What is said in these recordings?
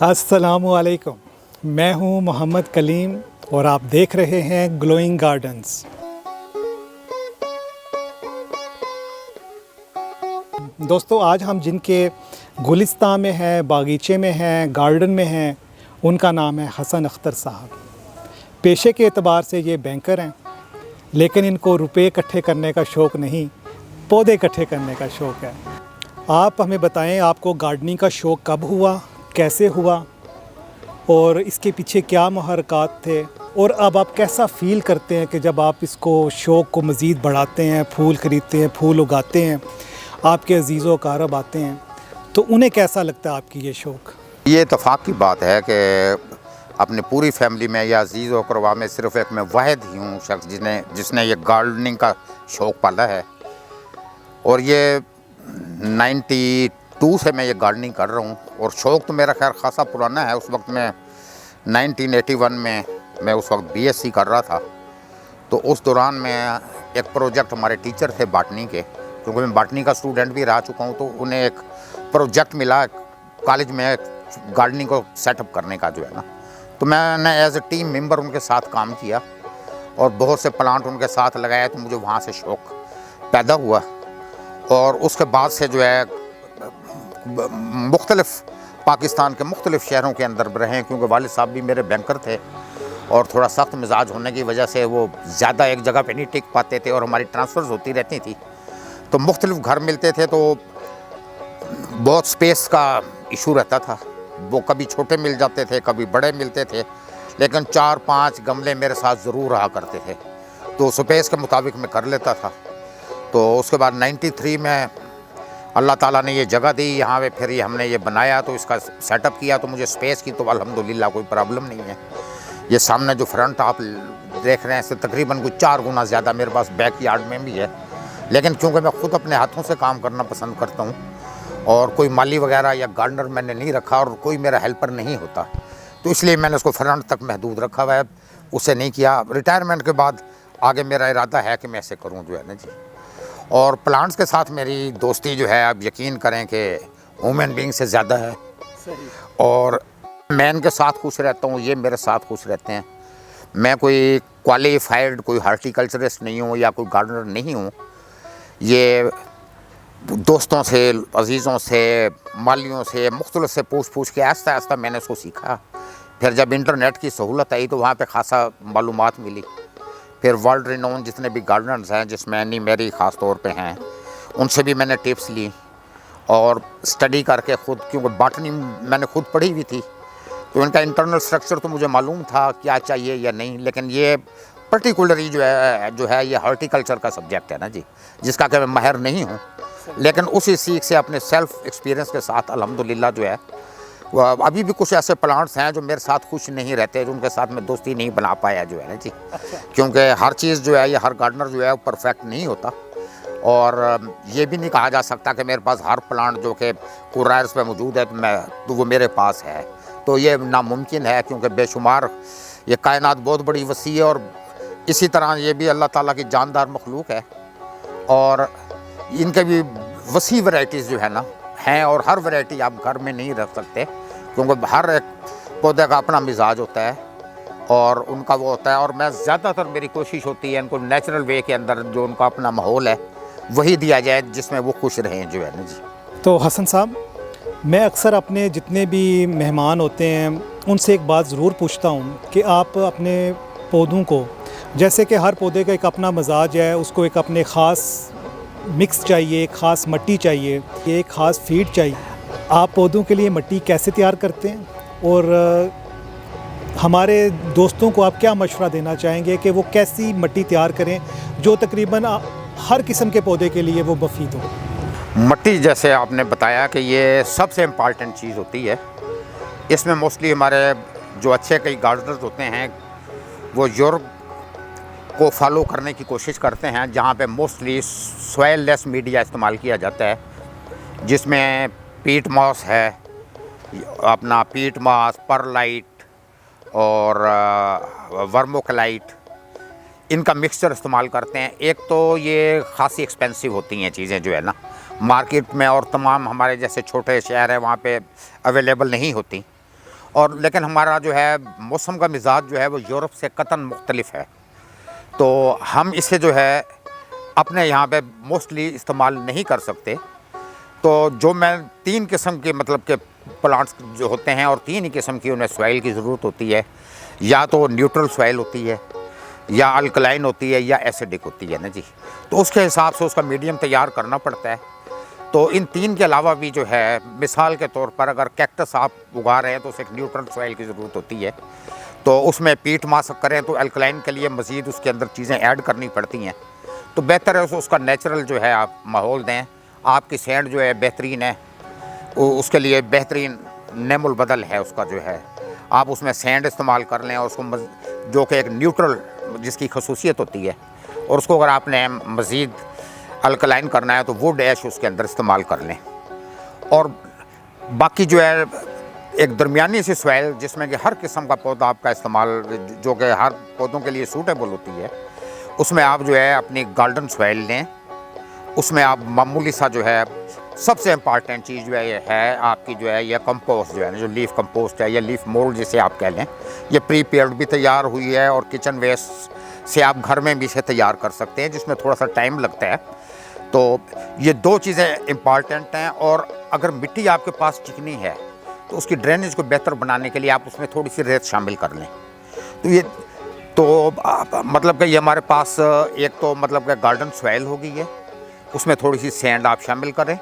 अस्सलामुअलैकुम, मैं हूं मोहम्मद कलीम और आप देख रहे हैं ग्लोइंग गार्डन्स। दोस्तों, आज हम जिनके गुलिस्तान में हैं, बागीचे में हैं, गार्डन में हैं, उनका नाम है हसन अख्तर साहब। पेशे के एतबार से ये बैंकर हैं, लेकिन इनको रुपए इकट्ठे करने का शौक़ नहीं, पौधे इकट्ठे करने का शौक़ है। आप हमें बताएं, आपको गार्डनिंग का शौक़ कब हुआ, कैसे हुआ और इसके पीछे क्या मुहर्रकात थे, और अब आप कैसा फ़ील करते हैं कि जब आप इसको शौक़ को मज़ीद बढ़ाते हैं, फूल ख़रीदते हैं, फूल उगाते हैं, आपके अज़ीज़ व अक़ारब आते हैं, तो उन्हें कैसा लगता है आपकी ये शौक़? ये इत्तेफाक की बात है कि अपनी पूरी फैमिली में या अज़ीज़ व अक़रबा में सिर्फ़ एक मैं वाहिद ही हूँ शख्स जिसने ये गार्डनिंग का शौक़ पाला है। और ये 92 से मैं ये गार्डनिंग कर रहा हूँ और शौक़ तो मेरा खैर ख़ासा पुराना है। उस वक्त मैं 1981 में मैं उस वक्त बीएससी कर रहा था। तो उस दौरान मैं एक प्रोजेक्ट, हमारे टीचर थे बाटनी के, क्योंकि मैं बाटनी का स्टूडेंट भी रह चुका हूँ, तो उन्हें एक प्रोजेक्ट मिला कॉलेज में गार्डनिंग को सेटअप करने का, जो है ना। तो मैंने एज ए टीम मेंबर उनके साथ काम किया और बहुत से प्लांट उनके साथ लगाए, तो मुझे वहाँ से शौक़ पैदा हुआ। और उसके बाद से जो है मुख्तलिफ़ पाकिस्तान के मुख्तलिफ़ शहरों के अंदर रहे, क्योंकि वालिद साहब भी मेरे बैंकर थे और थोड़ा सख्त मिजाज होने की वजह से वो ज़्यादा एक जगह पे नहीं टिक पाते थे और हमारी ट्रांसफ़र्स होती रहती थी। तो मुख्तलिफ़ घर मिलते थे, तो बहुत स्पेस का इशू रहता था। वो कभी छोटे मिल जाते थे, कभी बड़े मिलते थे, लेकिन 4-5 गमले मेरे साथ ज़रूर रहा करते थे, तो स्पेस के मुताबिक मैं कर लेता था। तो उसके बाद 93 में अल्लाह ताला ने ये जगह दी यहाँ पे, फिर ये हमने ये बनाया, तो इसका सेटअप किया। तो मुझे स्पेस की तो अल्हम्दुलिल्लाह कोई प्रॉब्लम नहीं है। ये सामने जो फ्रंट आप देख रहे हैं, इससे तकरीबन कोई 4 गुना ज़्यादा मेरे पास बैक यार्ड में भी है। लेकिन क्योंकि मैं ख़ुद अपने हाथों से काम करना पसंद करता हूँ और कोई माली वगैरह या गार्डनर मैंने नहीं रखा और कोई मेरा हेल्पर नहीं होता, तो इसलिए मैंने उसको फ्रंट तक महदूद रखा हुआ है, उसे नहीं किया। रिटायरमेंट के बाद आगे मेरा इरादा है कि मैं ऐसे करूँ, जो है ना जी। और प्लांट्स के साथ मेरी दोस्ती जो है, आप यकीन करें कि ह्यूमन बीइंग से ज़्यादा है। सही। और मैं इनके साथ खुश रहता हूँ, ये मेरे साथ खुश रहते हैं। मैं कोई क्वालिफाइड कोई हार्टिकल्चरिस्ट नहीं हूँ या कोई गार्डनर नहीं हूँ। ये दोस्तों से, अजीज़ों से, मालियों से, मुख्तलिफ से पूछ के आहिस्ता आहिस्ता मैंने इसको सीखा। फिर जब इंटरनेट की सहूलत आई तो वहाँ पे ख़ासा मालूमात मिली। फिर वर्ल्ड रिनोन जितने भी गार्डनर्स हैं, जिसमें एनी मेरी ख़ास तौर पे हैं, उनसे भी मैंने टिप्स ली और स्टडी करके ख़ुद, क्योंकि बॉटनी मैंने खुद पढ़ी हुई थी, तो इनका इंटरनल स्ट्रक्चर तो मुझे मालूम था क्या चाहिए या नहीं। लेकिन ये पर्टिकुलरली जो है ये हॉर्टिकल्चर का सब्जेक्ट है ना जी, जिसका कि मैं माहिर नहीं हूँ। लेकिन उसी सीख से अपने सेल्फ़ एक्सपीरियंस के साथ अल्हम्दुलिल्लाह जो है, अभी भी कुछ ऐसे प्लांट्स हैं जो मेरे साथ खुश नहीं रहते, जो उनके साथ मैं दोस्ती नहीं बना पाया, जो है ना जी। अच्छा। क्योंकि हर चीज़ जो है, ये हर गार्डनर जो है वो परफेक्ट नहीं होता, और ये भी नहीं कहा जा सकता कि मेरे पास हर प्लांट जो कि कुरायर्स पे मौजूद है तो वो मेरे पास है। तो ये नामुमकिन है, क्योंकि बेशुमार ये कायनात बहुत बड़ी वसी है और इसी तरह ये भी अल्लाह ताला की जानदार मखलूक है, और इनके भी वसी वैरायटीज़ जो है ना हैं, और हर वैरायटी आप घर में नहीं रख सकते, क्योंकि हर एक पौधे का अपना मिजाज होता है और उनका वो होता है। और मैं ज़्यादातर, मेरी कोशिश होती है इनको नेचुरल वे के अंदर जो उनका अपना माहौल है वही दिया जाए, जिसमें वो खुश रहें, जो है ना जी। तो हसन साहब, मैं अक्सर अपने जितने भी मेहमान होते हैं उनसे एक बात ज़रूर पूछता हूँ कि आप अपने पौधों को, जैसे कि हर पौधे का एक अपना मिजाज है, उसको एक अपने ख़ास मिक्स चाहिए, एक ख़ास मिट्टी चाहिए, एक ख़ास फीड चाहिए, आप पौधों के लिए मिट्टी कैसे तैयार करते हैं, और हमारे दोस्तों को आप क्या मशवरा देना चाहेंगे कि वो कैसी मिट्टी तैयार करें जो तकरीबन हर किस्म के पौधे के लिए वो मुफीद हो? मिट्टी, जैसे आपने बताया कि ये सबसे इम्पॉर्टेंट चीज़ होती है। इसमें मोस्टली हमारे जो अच्छे कई गार्डनर्स होते हैं वो यूरोप को फॉलो करने की कोशिश करते हैं, जहाँ पे मोस्टली सॉइल लेस मीडिया इस्तेमाल किया जाता है, जिसमें पीट मॉस है, अपना पीट मॉस, परलाइट और वर्मोक्लाइट, इनका मिक्सचर इस्तेमाल करते हैं। एक तो ये ख़ासी एक्सपेंसिव होती हैं चीज़ें, जो है ना, मार्केट में और तमाम हमारे जैसे छोटे शहर है वहाँ पे अवेलेबल नहीं होती। और लेकिन हमारा जो है मौसम का मिजाज जो है वो यूरोप से कतन मुख्तलिफ है, तो हम इसे जो है अपने यहाँ पे मोस्टली इस्तेमाल नहीं कर सकते। तो जो मैं 3 किस्म के मतलब के प्लांट्स जो होते हैं और 3 ही किस्म की उन्हें सॉइल की ज़रूरत होती है, या तो न्यूट्रल सॉइल होती है, या अल्कलाइन होती है, या एसिडिक होती है ना जी। तो उसके हिसाब से उसका मीडियम तैयार करना पड़ता है। तो इन 3 के अलावा भी जो है, मिसाल के तौर पर अगर कैक्टस आप उगा रहे हैं तो उसे एक न्यूट्रल सॉइल की ज़रूरत होती है, तो उसमें पीट मास करें तो अल्कलाइन के लिए मज़ीद उसके अंदर चीज़ें ऐड करनी पड़ती हैं। तो बेहतर है उसका नेचुरल जो है आप माहौल दें। आपकी सैंड जो है बेहतरीन है, उसके लिए बेहतरीन नेमुल बदल है उसका जो है, आप उसमें सैंड इस्तेमाल कर लें और उसको जो कि एक न्यूट्रल जिसकी खसूसियत होती है, और उसको अगर आपने मज़ीद अल्कलाइन करना है तो वुड ऐश उसके अंदर इस्तेमाल कर लें। और बाकी जो है एक दरमियानी सी सॉइल जिसमें कि हर किस्म का पौधा आपका इस्तेमाल जो कि हर पौधों के लिए सूटेबल होती है, उसमें आप जो है अपनी गार्डन सॉइल लें। उसमें आप मामूली सा जो है सबसे इम्पॉर्टेंट चीज़ जो है ये है आपकी जो है, यह कंपोस्ट जो है, जो लीफ कंपोस्ट है या लीफ मोल्ड जिसे आप कह लें, ये प्रीपेयर्ड भी तैयार हुई है और किचन वेस्ट से आप घर में भी इसे तैयार कर सकते हैं, जिसमें थोड़ा सा टाइम लगता है। तो ये 2 चीज़ें इम्पॉर्टेंट हैं। और अगर मिट्टी आपके पास चिकनी है तो उसकी ड्रेनेज को बेहतर बनाने के लिए आप उसमें थोड़ी सी रेत शामिल कर लें। तो ये मतलब कि ये हमारे पास एक तो मतलब कि गार्डन सॉइल हो गई है, उसमें थोड़ी सी सैंड आप शामिल करें,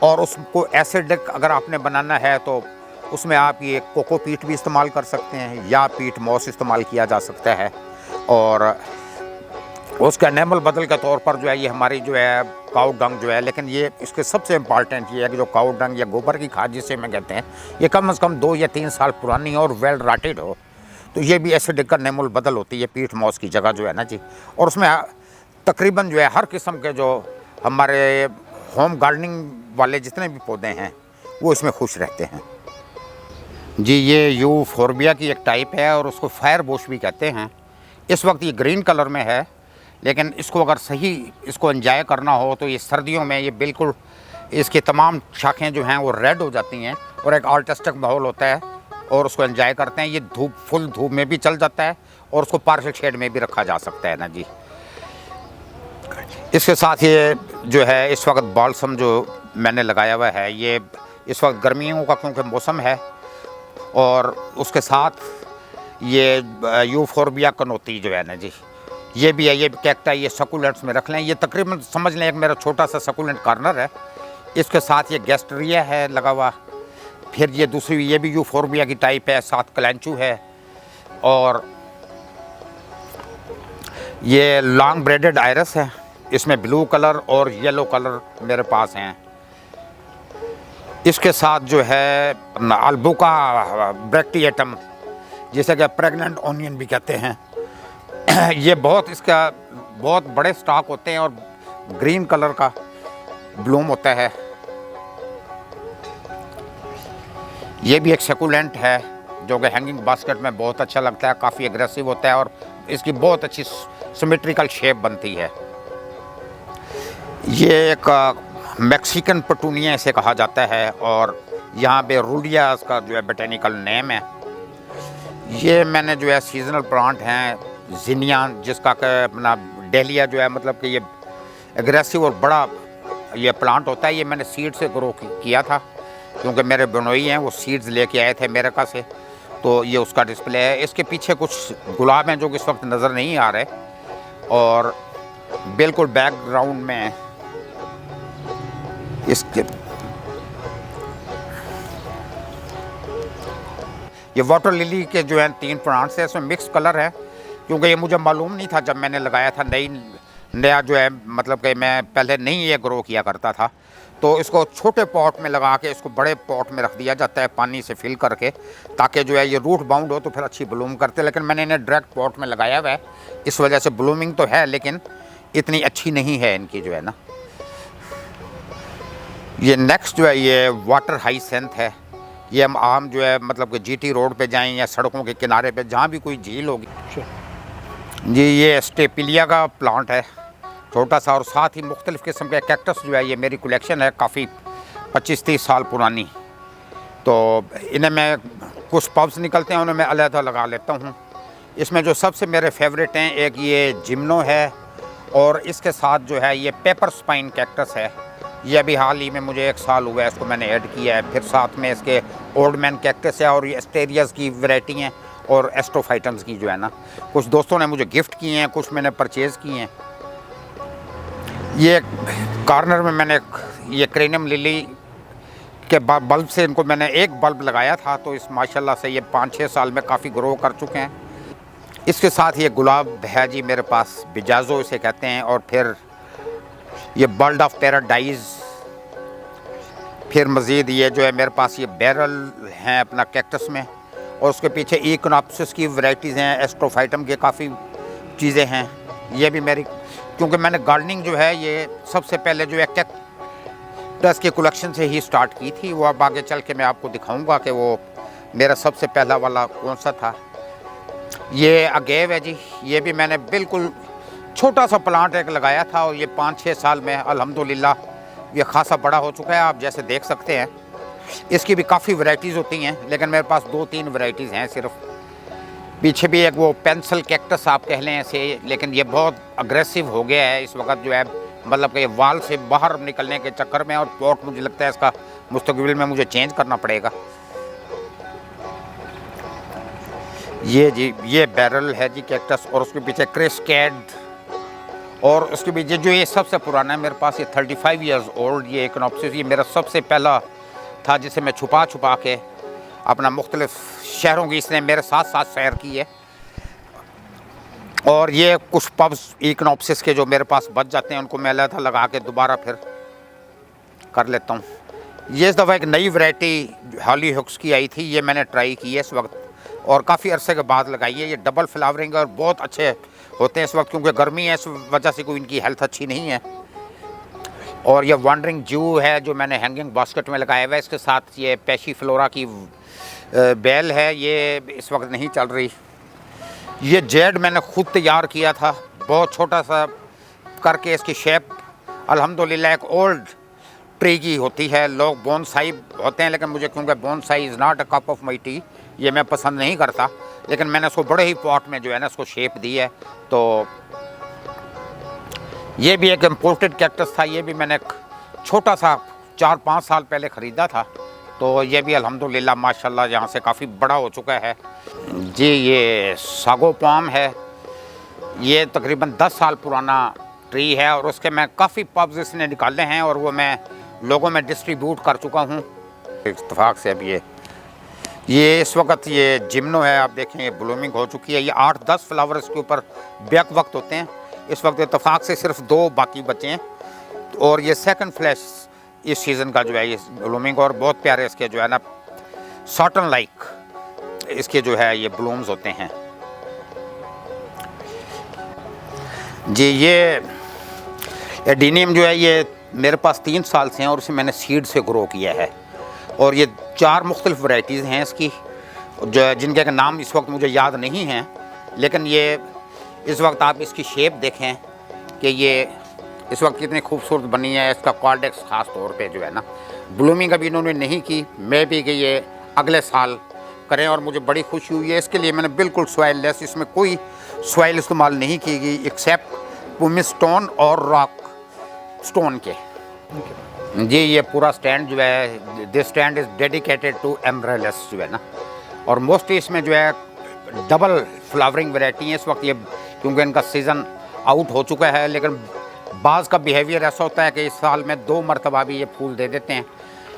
और उसको एसिडिक अगर आपने बनाना है तो उसमें आप ये कोकोपीट भी इस्तेमाल कर सकते हैं, या पीट मॉस इस्तेमाल किया जा सकता है। और उसका नेमल बदल के तौर पर जो है ये हमारी जो है काऊ डंग जो है, लेकिन ये इसके सबसे इम्पॉर्टेंट ये है कि जो काऊ डंग या गोबर की खाद जिसे मैं कहते हैं, ये कम से कम 2 या 3 साल पुरानी हो और वेल राटेड हो, तो ये भी एसिडिक का नेमल बदल होती है पीट मॉस की जगह जो है ना जी। और उसमें तकरीबन जो है हर किस्म के जो हमारे होम गार्डनिंग वाले जितने भी पौधे हैं वो इसमें खुश रहते हैं जी। ये यूफोर्बिया की एक टाइप है और उसको फायर बुश भी कहते हैं। इस वक्त ये ग्रीन कलर में है, लेकिन इसको अगर सही इसको एंजॉय करना हो तो ये सर्दियों में ये बिल्कुल इसकी तमाम शाखें जो हैं वो रेड हो जाती हैं और एक आर्टिस्टिक माहौल होता है और उसको एंजॉय करते हैं। ये फुल धूप में भी चल जाता है और उसको पार्शियल शेड में भी रखा जा सकता है ना जी। इसके साथ ये जो है इस वक्त बालसम जो मैंने लगाया हुआ है, ये इस वक्त गर्मियों का क्योंकि मौसम है, और उसके साथ ये यूफोर्बिया कनोती जो है ना जी, ये भी है, ये कैक्टा, ये सकुलेंट्स में रख लें। ये तकरीबन समझ लें एक मेरा छोटा सा सकुलेंट कॉर्नर है। इसके साथ ये गेस्टरिया है लगा हुआ, फिर ये दूसरी ये भी यूफोर्बिया की टाइप है, साथ कलेंचू है, और ये लॉन्ग ब्रेडेड आयरस है। इसमें ब्लू कलर और येलो कलर मेरे पास हैं। इसके साथ जो है अल्बुका ब्रैक्टिएटम जिसे कि प्रेग्नेंट ऑनियन भी कहते हैं ये इसका बहुत बड़े स्टॉक होते हैं और ग्रीन कलर का ब्लूम होता है। ये भी एक सकुलेंट है जो कि हैंगिंग बास्केट में बहुत अच्छा लगता है, काफ़ी एग्रेसिव होता है और इसकी बहुत अच्छी सिमेट्रिकल शेप बनती है। ये एक मैक्सिकन पटूनिया इसे कहा जाता है और यहाँ पे रूडिया इसका जो है बोटेनिकल नेम है। ये मैंने जो है सीजनल प्लांट हैं जिनिया, जिसका अपना डेलिया जो है मतलब कि ये एग्रेसिव और बड़ा ये प्लांट होता है। ये मैंने सीड से ग्रो किया था क्योंकि मेरे बनोई हैं वो सीड्स लेके आए थे अमेरिका से, तो ये उसका डिस्प्ले है। इसके पीछे कुछ गुलाब हैं जो कि इस वक्त नज़र नहीं आ रहे, और बिल्कुल बैकग्राउंड में इसके ये वाटर लिली के जो है 3 प्लांट्स हैं। इसमें मिक्स कलर है क्योंकि ये मुझे मालूम नहीं था जब मैंने लगाया था। नया जो है मतलब कि मैं पहले नहीं ये ग्रो किया करता था, तो इसको छोटे पॉट में लगा के इसको बड़े पॉट में रख दिया जाता है पानी से फिल करके, ताकि जो है ये रूट बाउंड हो तो फिर अच्छी ब्लूम करते। लेकिन मैंने इन्हें डायरेक्ट पॉट में लगाया हुआ है, इस वजह से ब्लूमिंग तो है लेकिन इतनी अच्छी नहीं है इनकी जो है ना। ये नेक्स्ट जो है ये वाटर हाइसेंथ है। ये हम आम जो है मतलब कि जीटी रोड पे जाएं या सड़कों के किनारे पे जहाँ भी कोई झील होगी जी, ये स्टेपिलिया का प्लांट है छोटा सा, और साथ ही मुख्तलिफ़ किस्म के कैक्टस जो है ये मेरी कलेक्शन है काफ़ी 25-30 साल पुरानी। तो इन्हें मैं कुछ पब्स निकलते हैं उन्हें मैं अलहदा लगा लेता हूँ। इसमें जो सबसे मेरे फेवरेट हैं, एक ये जिम्नो है और इसके साथ जो है ये पेपर स्पाइन कैक्टस है। ये अभी हाल ही में मुझे 1 साल हुआ है इसको मैंने ऐड किया है। फिर साथ में इसके ओल्ड मैन कैक्टस है और ये एस्टेरियाज़ की वैरायटी हैं और एस्ट्रोफाइटम्स की जो है ना, कुछ दोस्तों ने मुझे गिफ्ट किए हैं, कुछ मैंने परचेज़ किए हैं। ये कॉर्नर में मैंने ये क्रेनियम लिली के बल्ब से इनको मैंने एक बल्ब लगाया था, तो इस माशाल्लाह से ये 5-6 साल में काफ़ी ग्रो कर चुके हैं। इसके साथ ये गुलाब है जी मेरे पास, बिजाजो इसे कहते हैं। और फिर ये बर्ड ऑफ पैराडाइज। फिर मज़ीद ये जो है मेरे पास ये बैरल हैं अपना कैक्टस में, और उसके पीछे इकोनॉप्सिस की वैरायटीज़ हैं, एस्ट्रोफाइटम के काफ़ी चीज़ें हैं। ये भी मेरी, क्योंकि मैंने गार्डनिंग जो है ये सबसे पहले जो है कैक्टस के कलेक्शन से ही स्टार्ट की थी। वो अब आगे चल के मैं आपको दिखाऊंगा कि वो मेरा सबसे पहला वाला कौन सा था। ये अगेव है जी, ये भी मैंने बिल्कुल छोटा सा प्लांट एक लगाया था और ये 5-6 साल में अल्हम्दुलिल्लाह ये खासा बड़ा हो चुका है। आप जैसे देख सकते हैं इसकी भी काफ़ी वैरायटीज़ होती हैं, लेकिन मेरे पास 2-3 वैरायटीज़ हैं सिर्फ। पीछे भी एक वो पेंसिल कैक्टस आप कह लें ऐसे, लेकिन ये बहुत अग्रेसिव हो गया है इस वक्त जो है, मतलब कि वाल से बाहर निकलने के चक्कर में। और पॉट मुझे लगता है इसका मुस्तकबिल में मुझे चेंज करना पड़ेगा। ये जी ये बैरल है जी कैक्टस, और उसके पीछे क्रिस्कैड, और उसके पीछे जो ये सबसे पुराना है मेरे पास ये 35 ईयर्स ओल्ड ये इकोनॉप्सिस। ये मेरा सबसे पहला था जिसे मैं छुपा छुपा के अपना मुख्तलिफ शहरों की इसने मेरे साथ साथ सैर की है। और ये कुछ पब्स इकोनॉप्सिस के जो मेरे पास बच जाते हैं उनको मैं अलग लगा के दोबारा फिर कर लेता हूँ। ये इस दफ़ा एक नई वैरायटी हॉली हुक्स की आई थी, ये मैंने ट्राई की है इस वक्त और काफ़ी अरसे के बाद लगाई है। ये डबल फ्लावरिंग और बहुत अच्छे होते हैं इस वक्त, क्योंकि गर्मी है इस वजह से कोई इनकी हेल्थ अच्छी नहीं है। और ये वंडरिंग जू है जो मैंने हैंगिंग बास्केट में लगाया हुआ है। इसके साथ ये पैशी फ्लोरा की बेल है, ये इस वक्त नहीं चल रही। ये जेड मैंने ख़ुद तैयार किया था, बहुत छोटा सा करके। इसकी शेप अल्हम्दुलिल्लाह एक ओल्ड ट्री की होती है। लोग बोनसाई होते हैं, लेकिन मुझे क्योंकि bonsai is not a cup of my T, ये मैं पसंद नहीं करता। लेकिन मैंने इसको बड़े ही पॉट में जो है ना इसको शेप दी है। तो ये भी एक इम्पोर्टेड कैक्टस था, ये भी मैंने छोटा सा 4-5 साल पहले ख़रीदा था। तो ये भी अल्हम्दुलिल्लाह माशाल्लाह यहाँ से काफ़ी बड़ा हो चुका है जी। ये सागो पाम है, ये तकरीबन 10 साल पुराना ट्री है और उसके मैं काफ़ी पब्स इसने निकाले हैं और वो मैं लोगों में डिस्ट्रीब्यूट कर चुका हूँ इत्तेफाक से। अब ये इस वक्त ये जिम्नो है, आप देखें ये ब्लूमिंग हो चुकी है। ये 8-10 फ्लावर इसके ऊपर बैक वक्त होते हैं। इस वक्त इत्तेफाक से सिर्फ 2 बाकी बचे हैं। और ये सेकंड फ्लैश इस सीज़न का जो है ये ब्लूमिंग, और बहुत प्यारे इसके जो है ना सॉटन लाइक इसके जो है ये ब्लूम्स होते हैं जी। ये एडीनियम जो है ये मेरे पास 3 साल से हैं और उसे मैंने सीड से ग्रो किया है। और ये 4 मुख्तलिफ वैरायटीज़ हैं इसकी, जो जिनके नाम इस वक्त मुझे याद नहीं हैं। लेकिन ये इस वक्त आप इसकी शेप देखें कि ये इस वक्त कितनी खूबसूरत बनी है। इसका कॉर्डेक्स ख़ास तौर पे जो है ना ब्लूमिंग अभी इन्होंने नहीं की, मैं भी कि ये अगले साल करें और मुझे बड़ी खुशी हुई है। इसके लिए मैंने बिल्कुल सॉइल लेस, इसमें कोई सॉइल इस्तेमाल नहीं की गई एक्सेप्ट पुमिस स्टोन और रॉक स्टोन के जी। ये पूरा स्टैंड जो है, this stand is dedicated to umbrellas जो है ना। और मोस्टली इसमें जो है डबल फ्लावरिंग वैरायटी है इस वक्त, ये क्योंकि इनका सीज़न आउट हो चुका है। लेकिन बाज़ का बिहेवियर ऐसा होता है कि इस साल में 2 मरतबा भी ये फूल दे देते हैं।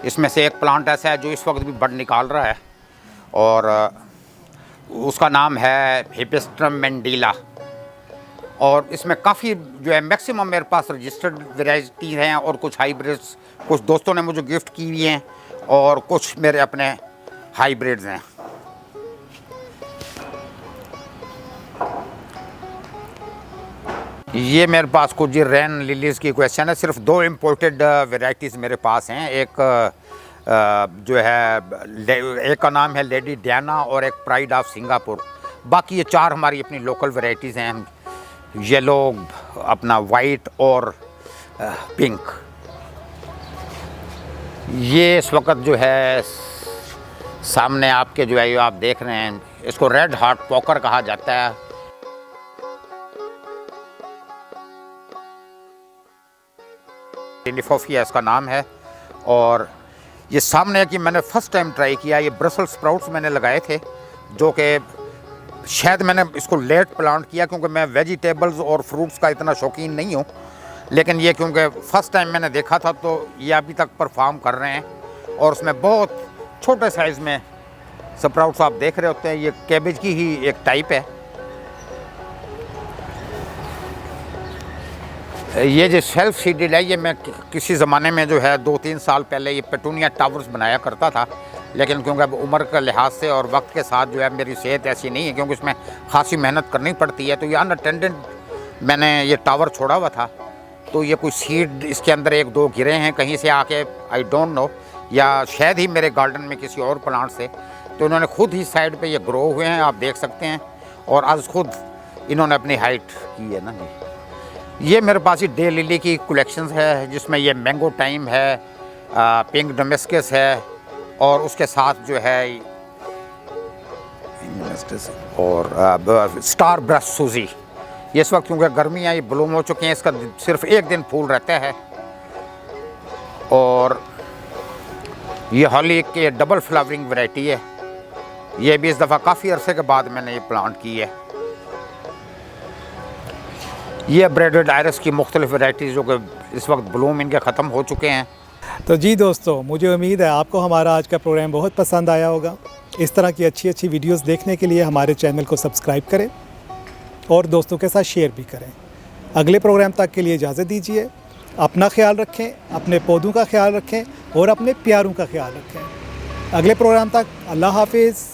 इसमें से एक प्लांट ऐसा है जो इस वक्त भी बड निकाल रहा है और उसका नाम है हिपिस्ट्रम मैंडीला। और इसमें काफ़ी जो है मैक्सिमम मेरे पास रजिस्टर्ड वैरायटी हैं और कुछ हाइब्रिड्स कुछ दोस्तों ने मुझे गिफ्ट की हुई हैं और कुछ मेरे अपने हाइब्रिड्स हैं। ये मेरे पास कुछ जी रेन लिलीज़ की क्वेश्चन है। सिर्फ 2 इम्पोर्टेड वैरायटीज़ मेरे पास हैं। एक जो है एक का नाम है लेडी डियाना और एक प्राइड ऑफ सिंगापुर। बाकी ये 4 हमारी अपनी लोकल वैरायटीज़ हैं, येलो, अपना वाइट और पिंक। ये इस वक्त जो है सामने आपके जो है ये आप देख रहे हैं, इसको रेड हार्ट पॉकर कहा जाता है। लिफोफिया इसका नाम है। और ये सामने है कि मैंने फ़र्स्ट टाइम ट्राई किया। ये ब्रसल स्प्राउट्स मैंने लगाए थे, जो कि शायद मैंने इसको लेट प्लांट किया क्योंकि मैं वेजिटेबल्स और फ्रूट्स का इतना शौकीन नहीं हूँ। लेकिन ये क्योंकि फ़र्स्ट टाइम मैंने देखा था तो ये अभी तक परफॉर्म कर रहे हैं। और उसमें बहुत छोटे साइज़ में स्प्राउट्स आप देख रहे होते हैं। ये कैबेज की ही एक टाइप है। ये जो सेल्फ सीडेड है, ये मैं किसी ज़माने में जो है 2-3 साल पहले ये पेटूनिया टावर्स बनाया करता था। लेकिन क्योंकि अब उम्र के लिहाज से और वक्त के साथ जो है मेरी सेहत ऐसी नहीं है, क्योंकि इसमें खासी मेहनत करनी पड़ती है, तो ये अनअटेंडेड मैंने ये टावर छोड़ा हुआ था। तो ये कुछ सीड इसके अंदर 1-2 गिरे हैं कहीं से आके, आई डोंट नो, या शायद ही मेरे गार्डन में किसी और प्लांट से। तो इन्होंने खुद ही साइड पे ये ग्रो हुए हैं, आप देख सकते हैं। और आज खुद इन्होंने अपनी हाइट की है ना जी। ये मेरे पास ही डे लिली की कलेक्शंस है, जिसमें ये मैंगो टाइम है, पिंक डोमेस्कस है, और उसके साथ जो है और स्टार ब्रश सूजी। ये इस वक्त क्योंकि गर्मियाँ ये ब्लूम हो चुके हैं, इसका सिर्फ 1 दिन फूल रहता है। और ये हॉली की डबल फ्लावरिंग वैरायटी है। ये भी इस दफ़ा काफ़ी अरसे के बाद मैंने ये प्लांट की है। ये ब्रेडेड आयरस की मुख्तलिफ वैरायटीज़ जो कि इस वक्त ब्लूम इनके ख़त्म हो चुके हैं। तो जी दोस्तों, मुझे उम्मीद है आपको हमारा आज का प्रोग्राम बहुत पसंद आया होगा। इस तरह की अच्छी अच्छी वीडियोस देखने के लिए हमारे चैनल को सब्सक्राइब करें और दोस्तों के साथ शेयर भी करें। अगले प्रोग्राम तक के लिए इजाज़त दीजिए। अपना ख्याल रखें, अपने पौधों का ख्याल रखें और अपने प्यारों का ख्याल रखें। अगले प्रोग्राम तक अल्लाह हाफिज़।